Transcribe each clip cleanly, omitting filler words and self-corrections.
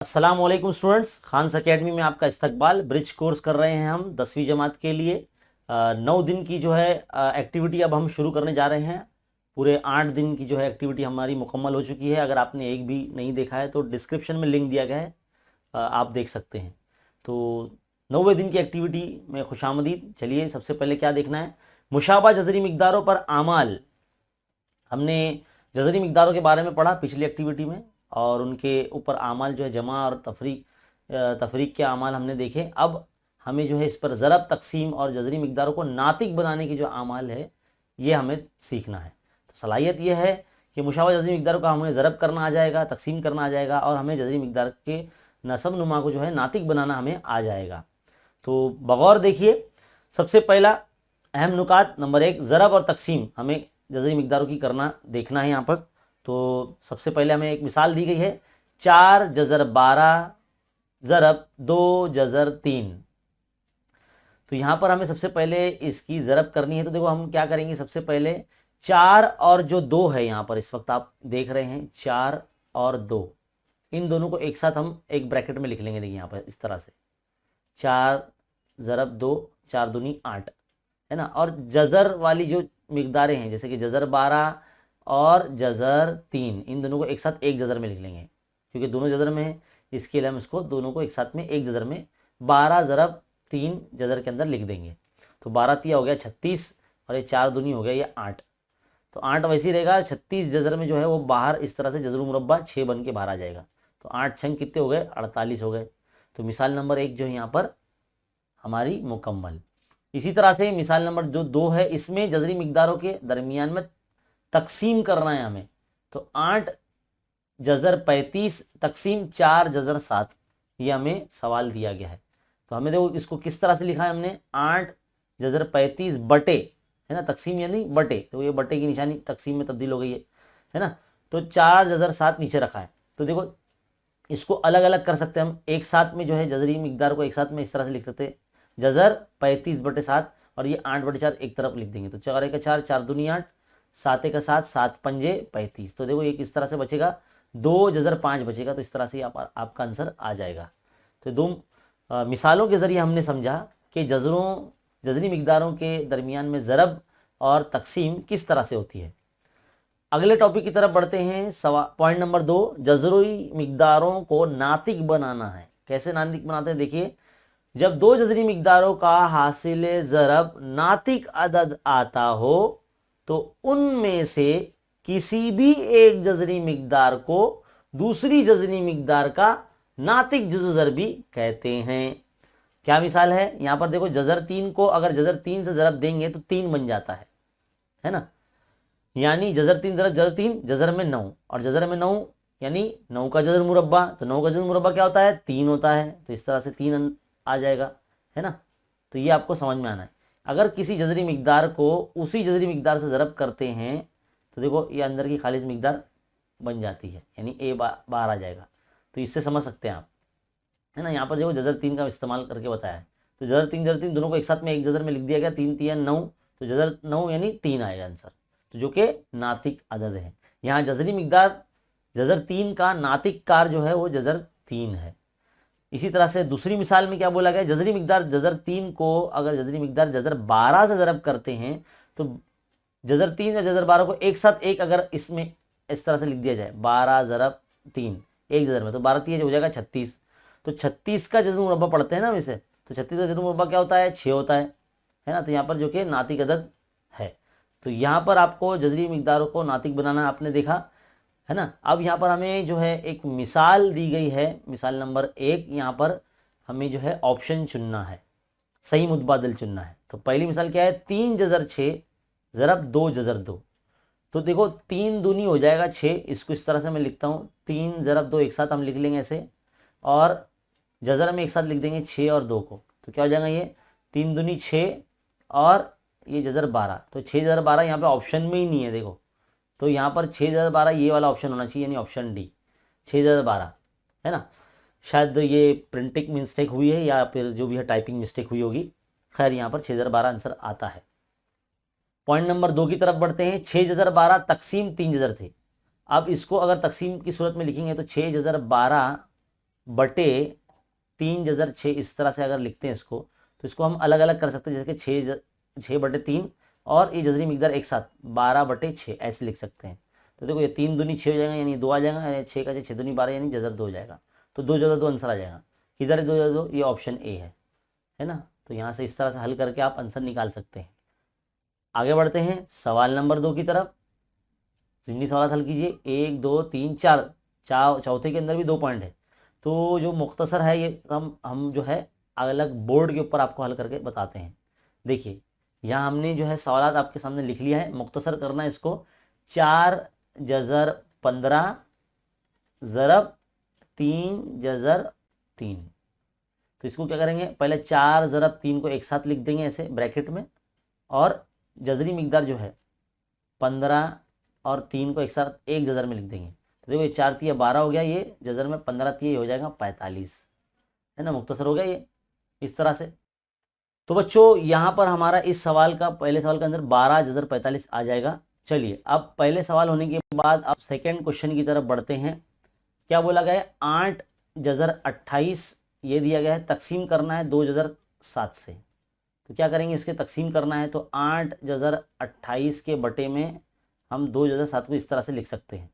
अस्सलामुअलैकुम students, Khans academy में आपका इस्तकबाल। ब्रिज कोर्स कर रहे हैं हम 10वीं जमात के लिए। 9 दिन की जो है एक्टिविटी अब हम शुरू करने जा रहे हैं। पूरे 8 दिन की जो है एक्टिविटी हमारी मुकम्मल हो चुकी है। अगर आपने एक भी नहीं देखा है तो डिस्क्रिप्शन में लिंक दिया गया है, आप देख सकते हैं। तो 9वें दिन की एक्टिविटी में खुशामदीद। चलिए सबसे पहले क्या देखना है, मुशाबा जज़री मिकदारों पर आमाल। हमने जज़री मिकदारों के बारे में पढ़ा पिछली एक्टिविटी में, और उनके ऊपर आमाल जो है जमा और तफरीक के आमाल हमने देखे। अब हमें जो है इस पर ज़रब, तकसीम और जज़री मिकदारों को नातिक बनाने की जो आमाल है ये हमें सीखना है। तो सलाहियत यह है कि मुशाबा जज़री मिकदारों का हमें ज़रब करना आ जाएगा, तकसीम करना आ जाएगा, और हमें जज़री मिकदार के नसब नुमा को जो है नातिक बनाना हमें आ जाएगा। तो बगौर देखिए, सबसे पहला अहम नुकात नंबर 1, ज़रब और तकसीम हमें जज़री मिकदारों की करना देखना है यहाँ पर। तो सबसे पहले हमें एक मिसाल दी गई है, 4 जज़र 12 ज़रब 2 जज़र 3। तो यहाँ पर हमें सबसे पहले इसकी ज़रब करनी है। तो देखो हम क्या करेंगे, सबसे पहले 4 और जो 2 है यहाँ पर इस वक्त आप देख रहे हैं 4 और 2, इन दोनों को एक साथ हम एक ब्रैकेट में लिख लेंगे। देखिए यहाँ पर इस तरह से 4 ज़रब 2, 4 दूनी 8, है ना। और जज़र वाली जो मिकदारें हैं जैसे कि जज़र 12 और जज़र 3, इन दोनों को एक साथ एक जज़र में लिख लेंगे, क्योंकि दोनों जज़र में है, इसके लिए हम इसको दोनों को एक साथ में एक जज़र में 12 ज़रब 3 जज़र के अंदर लिख देंगे। तो 12 तिया हो गया 36, और ये 4 दूनी हो गया ये 8। तो 8 वैसे ही रहेगा, 36 जज़र में जो है वो बाहर इस तरह से जज़र मुरब्बा 6 बन के बाहर आ जाएगा। तो 8 छंग कितने हो गए, 48 हो गए। तो मिसाल नंबर 1 जो है यहाँ पर हमारी मुकम्मल। इसी तरह से मिसाल नंबर जो 2 है, इसमें जज़री मिकदारों के दरमियान में तकसीम करना है हमें। तो 8 जज़र 35 तकसीम 4 जज़र 7, ये हमें सवाल दिया गया है। तो हमें देखो इसको किस तरह से लिखा है हमने, 8 जज़र 35 बटे, है ना, तकसीम यानी बटे, तो ये बटे की निशानी तकसीम में तब्दील हो गई है ना। तो 4 जज़र 7 नीचे रखा है। तो देखो इसको अलग अलग कर सकते हैं हम, एक साथ में जो है जज़री मिकदार को एक साथ में इस तरह से लिख सकते हैं, जज़र 35 बटे 7, और ये 8 बटे 4 एक तरफ लिख देंगे। तो 4 का 4, 4 दूनी 8, 7 का 7, 7 पंजे 35। तो देखो ये किस तरह से बचेगा, 2 जज़र 5 बचेगा। तो इस तरह से आपका आंसर आ जाएगा। तो दो मिसालों के ज़रिए हमने समझा कि जज़री मिकदारों के दरमियान में ज़रब और तकसीम किस तरह से होती है। अगले टॉपिक की तरफ बढ़ते हैं। पॉइंट नंबर 2, जज़री मिकदारों को नातिक बनाना है। कैसे नातिक बनाते हैं, देखिए, जब 2 जज़री मिकदारों का हासिल ज़रब नातिक अदद आता हो तो उनमें से किसी भी एक जज़री मिकदार को दूसरी जज़री मिकदार का नातिक जुज़ ज़रबी कहते हैं। क्या मिसाल है, यहां पर देखो, जज़र 3 को अगर जज़र 3 से ज़रब देंगे तो 3 बन जाता है ना। यानी जज़र 3 ज़रब जज़र 3, जज़र में 9, और जज़र में 9 यानी 9 का जज़र मुरब्बा। तो 9 का जज़र मुरब्बा क्या होता है, 3 होता है। तो इस तरह से 3 आ जाएगा, है ना। तो ये आपको समझ में आना है। अगर किसी जज़री मिकदार को उसी जज़री मिकदार से ज़रब करते हैं तो देखो ये अंदर की खालिज मिकदार बन जाती है, यानी ए बाहर आ जाएगा। तो इससे समझ सकते हैं आप, है ना। यहाँ पर देखो जज़र 3 का इस्तेमाल करके बताया है। तो जज़र 3 दोनों को एक साथ में एक जज़र में लिख दिया गया, 3 तिया 9, तो जज़र 9 यानी 3 आएगा आंसर, तो जो कि नातिक अदद है। यहाँ जज़री मिकदार जज़र 3 का नातिक कार जो है वो जज़र 3 है। इसी तरह से दूसरी मिसाल में क्या बोला गया, जज़री मिकदार जज़र 3 को अगर जज़री मिकदार जज़र 12 से ज़रब करते हैं तो जज़र 3 और जज़र 12 को एक साथ एक अगर इसमें इस तरह से लिख दिया जाए, 12 ज़रब 3 एक जज़र में, तो 12 3 हो जाएगा 36। तो 36 का जज़र मुरब्बा पढ़ते हैं ना वैसे, तो 36 का जज़र मुरब्बा क्या होता है, 6 होता है ना। तो यहाँ पर जो कि नातिक अदद है। तो यहाँ पर आपको जज़री मिकदारों को नातिक बनाना आपने देखा, है ना। अब यहाँ पर हमें जो है एक मिसाल दी गई है, मिसाल नंबर 1, यहाँ पर हमें जो है ऑप्शन चुनना है, सही मुतबादिल चुनना है। तो पहली मिसाल क्या है, 3 जज़र 6 ज़रब 2 जज़र 2। तो देखो 3 दूनी हो जाएगा 6, इसको इस तरह से मैं लिखता हूँ, 3 ज़रब 2 एक साथ हम लिख लेंगे ऐसे, और जज़र में एक साथ लिख देंगे 6 और 2 को। तो क्या हो जाएगा, ये 3 दूनी 6 और ये जज़र 12। तो 6 जज़र 12 यहाँ पे ऑप्शन में ही नहीं है, देखो। तो यहाँ पर 6 जज़र 12 ये वाला ऑप्शन होना चाहिए, यानी ऑप्शन डी, 6 जज़र 12, है ना। शायद ये प्रिंटिंग मिस्टेक हुई है या फिर जो भी है टाइपिंग मिस्टेक हुई होगी। खैर यहाँ पर 6 जज़र 12 आंसर आता है। पॉइंट नंबर 2 की तरफ बढ़ते हैं। 6 जज़र 12 तकसीम 3 जज़र थे। अब इसको अगर तकसीम की सूरत में लिखेंगे तो 6 जज़र 12 बटे 3 × 6 इस तरह से अगर लिखते हैं इसको, तो इसको हम अलग अलग कर सकते हैं, जैसे कि 6/3 और ये जजरी मिकदार एक साथ 12/6 ऐसे लिख सकते हैं। तो देखो ये 3 दूनी 6 हो जाएगा, यानी 2 आ जाएगा, यानी 6 का 6 6 दूनी 12, यानी जजर 2 हो जाएगा। तो 2 × 2 आंसर आ जाएगा। किधर है 2 × 2? ये ऑप्शन ए है ना। तो यहाँ से इस तरह से हल करके आप आंसर निकाल सकते हैं। आगे बढ़ते हैं सवाल नंबर 2 की तरफ। सिंपली सवाल हल कीजिए। 1 2 3 4, चौथे के अंदर भी 2 पॉइंट है। तो जो मुख्तसर है ये हम जो है अलग बोर्ड के ऊपर आपको हल करके बताते हैं। देखिए यहाँ हमने जो है सवाल आपके सामने लिख लिया है, मुख्तसर करना है इसको। 4 जज़र 15 ज़रब 3 जज़र 3। तो इसको क्या करेंगे, पहले 4 ज़रब 3 को एक साथ लिख देंगे ऐसे ब्रैकेट में, और जजरी मिकदार जो है 15 और 3 को एक साथ एक जज़र में लिख देंगे। तो देखो ये 4 × 3 = 12 हो गया, ये जज़र में 15 × 3 हो जाएगा 45, है ना। मुख्तसर हो गया ये इस तरह से। तो बच्चों यहाँ पर हमारा इस सवाल का, पहले सवाल के अंदर 12 जज़र 45 आ जाएगा। चलिए अब पहले सवाल होने के बाद अब सेकेंड क्वेश्चन की तरफ बढ़ते हैं। क्या बोला गया है, 8 जज़र 28 ये दिया गया है, तकसीम करना है 2 जज़र 7 से। तो क्या करेंगे, इसके तकसीम करना है तो 8 जज़र 28 के बटे में हम 2 जज़र 7 को इस तरह से लिख सकते हैं,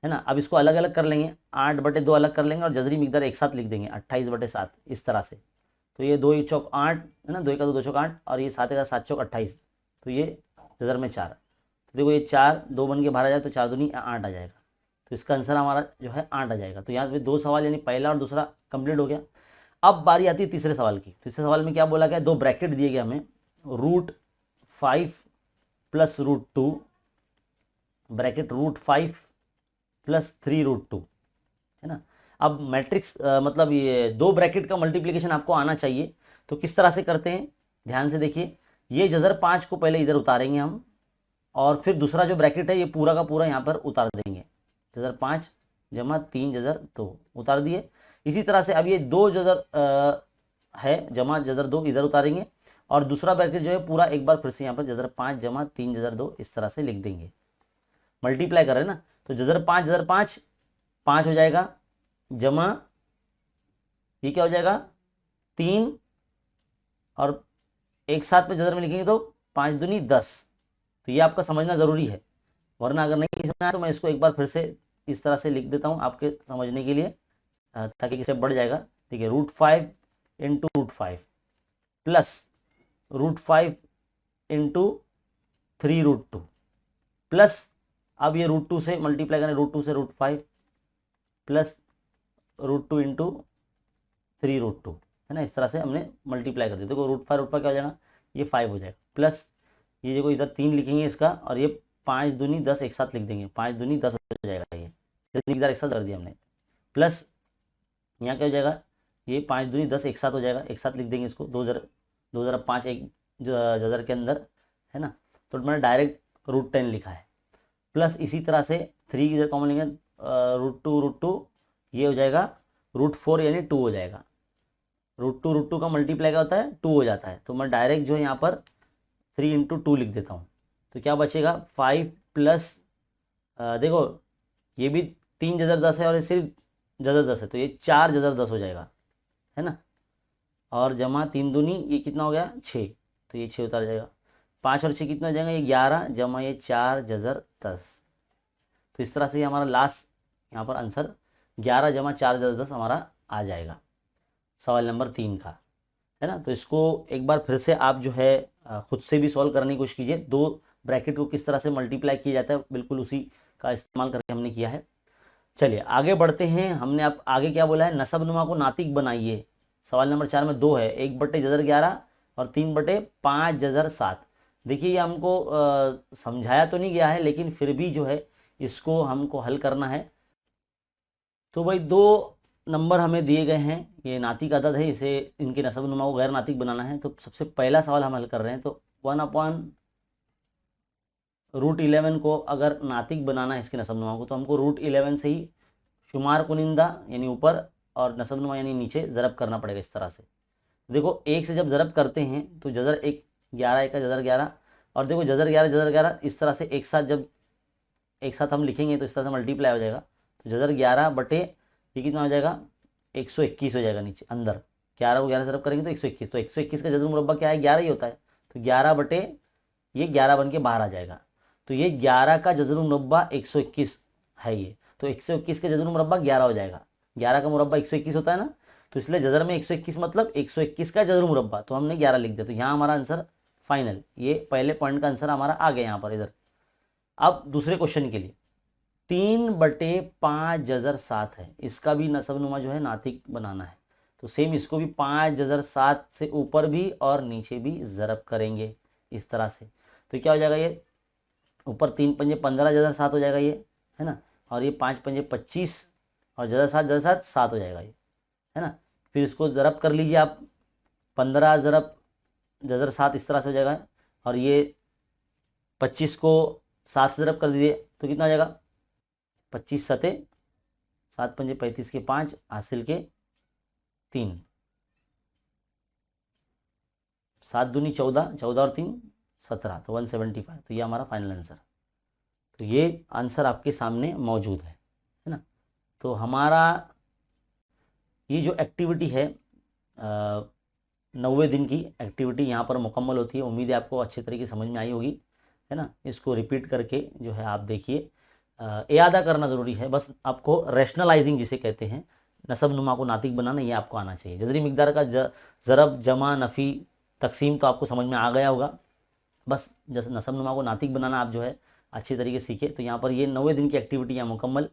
है ना। अब इसको अलग अलग कर लेंगे, 8/2 अलग कर लेंगे और जजरी मिकदार एक साथ लिख देंगे 28/7 इस तरह से। तो ये 2 चौक 8 है ना, 2 का 2 2 चौक 8 और ये 7 का 7 चौक 28। तो ये जज़र में 4। तो देखो ये 4 2 बन के बाहर आ जाए तो 4 दूनी 8 आ जाएगा। तो इसका आंसर हमारा जो है 8 आ जाएगा। तो यहाँ पे 2 सवाल यानी पहला और दूसरा कंप्लीट हो गया। अब बारी आती है तीसरे सवाल की। तीसरे सवाल में क्या बोला गया, 2 ब्रैकेट दिए गए हमें, √5 + √2 ब्रैकेट √5 + 3√2, है ना। अब मैट्रिक्स मतलब ये 2 ब्रैकेट का मल्टीप्लिकेशन आपको आना चाहिए। तो किस तरह से करते हैं, ध्यान से देखिए। ये जज़र 5 को पहले इधर उतारेंगे हम, और फिर दूसरा जो ब्रैकेट है ये पूरा का पूरा यहाँ पर उतार देंगे। जज़र 5 जमा 3 जज़र 2 उतार दिए। इसी तरह से अब ये 2 जज़र है जमा जज़र 2 इधर उतारेंगे, और दूसरा ब्रैकेट जो है पूरा एक बार फिर से यहाँ पर जज़र 5 जमा 3 जज़र 2 इस तरह से लिख देंगे। मल्टीप्लाई कर रहे हैं ना, तो जज़र 5 जज़र 5 5 हो जाएगा, जमा ये क्या हो जाएगा 3, और एक साथ में जज़र में लिखेंगे तो 5 दूनी 10। तो ये आपका समझना ज़रूरी है, वरना अगर नहीं समझना तो मैं इसको एक बार फिर से इस तरह से लिख देता हूँ आपके समझने के लिए, ताकि स्टेप बढ़ जाएगा। ठीक है, √5 × √5 प्लस √5 × 3√2 प्लस, अब ये √2 से मल्टीप्लाई करें, √2 से √5 प्लस √2 × 3√2, है ना। इस तरह से हमने मल्टीप्लाई कर दिया। देखो √5 क्या हो जाएगा, ये 5 हो जाएगा, प्लस ये देखो इधर 3 लिखेंगे इसका, और ये 5 दूनी 10 एक साथ लिख देंगे, 5 दूनी 10 हो जाएगा, ये एक साथ कर दिया हमने। प्लस यहाँ क्या हो जाएगा, ये 5 दूनी 10 एक साथ हो जाएगा, एक साथ लिख देंगे इसको, 2 जरा 5 एक जज़र के अंदर, है ना। तो मैंने डायरेक्ट √10 लिखा है। प्लस इसी तरह से 3 इधर कॉमन लेंगे, √2 ये हो जाएगा √4 यानी 2 हो जाएगा। √2 का मल्टीप्लाई क्या होता है, 2 हो जाता है। तो मैं डायरेक्ट जो है यहाँ पर 3 × 2 लिख देता हूँ। तो क्या बचेगा 5 प्लस देखो ये भी 3 जज़र 10 है और ये सिर्फ जज़र 10 है, तो ये 4 जज़र 10 हो जाएगा, है ना। और जमा 3 दूनी ये कितना हो गया 6, तो ये 6 उतार जाएगा। 5 और 6 कितना हो जाएगा, ये 11 जमा ये 4 जज़र 10। तो इस तरह से हमारा लास्ट यहाँ पर आंसर 11 जमा 4 जज़र 10 हमारा आ जाएगा सवाल नंबर 3 का, है ना। तो इसको एक बार फिर से आप जो है खुद से भी सॉल्व करने की कोशिश कीजिए। 2 ब्रैकेट को किस तरह से मल्टीप्लाई किया जाता है, बिल्कुल उसी का इस्तेमाल करके हमने किया है। चलिए आगे बढ़ते हैं। हमने आप आगे क्या बोला है, नसबनुमा को नातिक बनाइए। सवाल नंबर 4 में 2 है, 1/जज़र11 और 3/5 जज़र 7। देखिए ये हमको समझाया तो नहीं गया है, लेकिन फिर भी जो है इसको हमको हल करना है। तो भाई 2 नंबर हमें दिए गए हैं, ये नातिक अदद है, इसे इनके नसबनुमा को गैर नातिक बनाना है। तो सबसे पहला सवाल हम हल कर रहे हैं। तो 1/√11 को अगर नातिक बनाना है इसके नसबनुमा को, तो हमको √11 से ही शुमार कुनिंदा यानी ऊपर और नसबनुमा यानी नीचे ज़रब करना पड़ेगा इस तरह से। देखो 1 से जब ज़रब करते हैं तो जज़र 1 11 1 का जज़र 11, और देखो जज़र 11 इस तरह से एक साथ जब एक साथ हम लिखेंगे तो इस तरह से मल्टीप्लाई हो जाएगा। तो जज़र 11 बटे ये कितना हो जाएगा 121 हो जाएगा नीचे अंदर, 11 को 11 से रब करेंगे तो 121, तो 121 का जज़र मुरब्बा क्या है, 11 ही होता है, तो 11 बटे ये 11 बन के बाहर आ जाएगा, तो ये 11 का जज़र मुरब्बा 121 है ये, तो 121 का जज़र मुरब्बा 11 हो जाएगा, 11 का मुरब्बा 121 होता है ना, तो इसलिए जज़र में 121 मतलब 121 का जज़र मुरब्बा, तो हमने 11 लिख दिया, तो यहाँ हमारा आंसर फाइनल, ये पहले पॉइंट का आंसर हमारा आ गया यहाँ पर इधर। अब दूसरे क्वेश्चन के लिए 3/5 जज़र 7 है, इसका भी नसबनुमा जो है नातिक बनाना है, तो सेम इसको भी 5 जज़र 7 से ऊपर भी और नीचे भी ज़रब करेंगे इस तरह से, तो क्या हो जाएगा, ये ऊपर 3 पंजे 15 जज़र 7 हो जाएगा ये, है ना, और ये 5 पंजे 25 और जज़र 7 7 हो जाएगा ये, है ना। फिर इसको ज़रब कर लीजिए आप, 15 ज़रब जज़र 7 इस तरह से हो जाएगा, और ये 25 को 7 से ज़रब कर दीजिए तो कितना हो जाएगा, 25 सते 7 पंजे 35 के 5 हासिल के 3, 7 दूनी 14, 14 और 3 17, तो 175, तो ये हमारा फाइनल आंसर, तो ये आंसर आपके सामने मौजूद है ना। तो हमारा ये जो एक्टिविटी है 90 दिन की एक्टिविटी यहाँ पर मुकम्मल होती है, उम्मीद है आपको अच्छे तरीके से समझ में आई होगी, है ना। इसको रिपीट करके जो है आप देखिए, इयादा करना ज़रूरी है, बस आपको रैशनलाइजिंग जिसे कहते हैं, नसब नुमा को नातिक बनाना, ये आपको आना चाहिए। जज़री मिकदार का ज़रब जमा नफ़ी तकसीम तो आपको समझ में आ गया होगा, बस जैसे नसब नुमा को नातिक बनाना आप जो है अच्छी तरीके से सीखे। तो यहाँ पर ये 90 दिन की एक्टिविटी यहाँ मुकम्मल,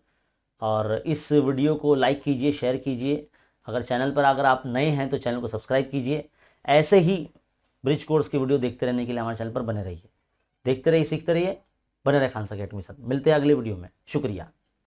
और इस वीडियो को लाइक कीजिए, शेयर कीजिए, अगर चैनल पर अगर आप नए हैं तो चैनल को सब्सक्राइब कीजिए। ऐसे ही ब्रिज कोर्स की वीडियो देखते रहने के लिए हमारे चैनल पर बने रहिए, देखते रहिए, सीखते रहिए, बने रहे खान सा अकेडमी के साथ। मिलते हैं अगले वीडियो में, शुक्रिया।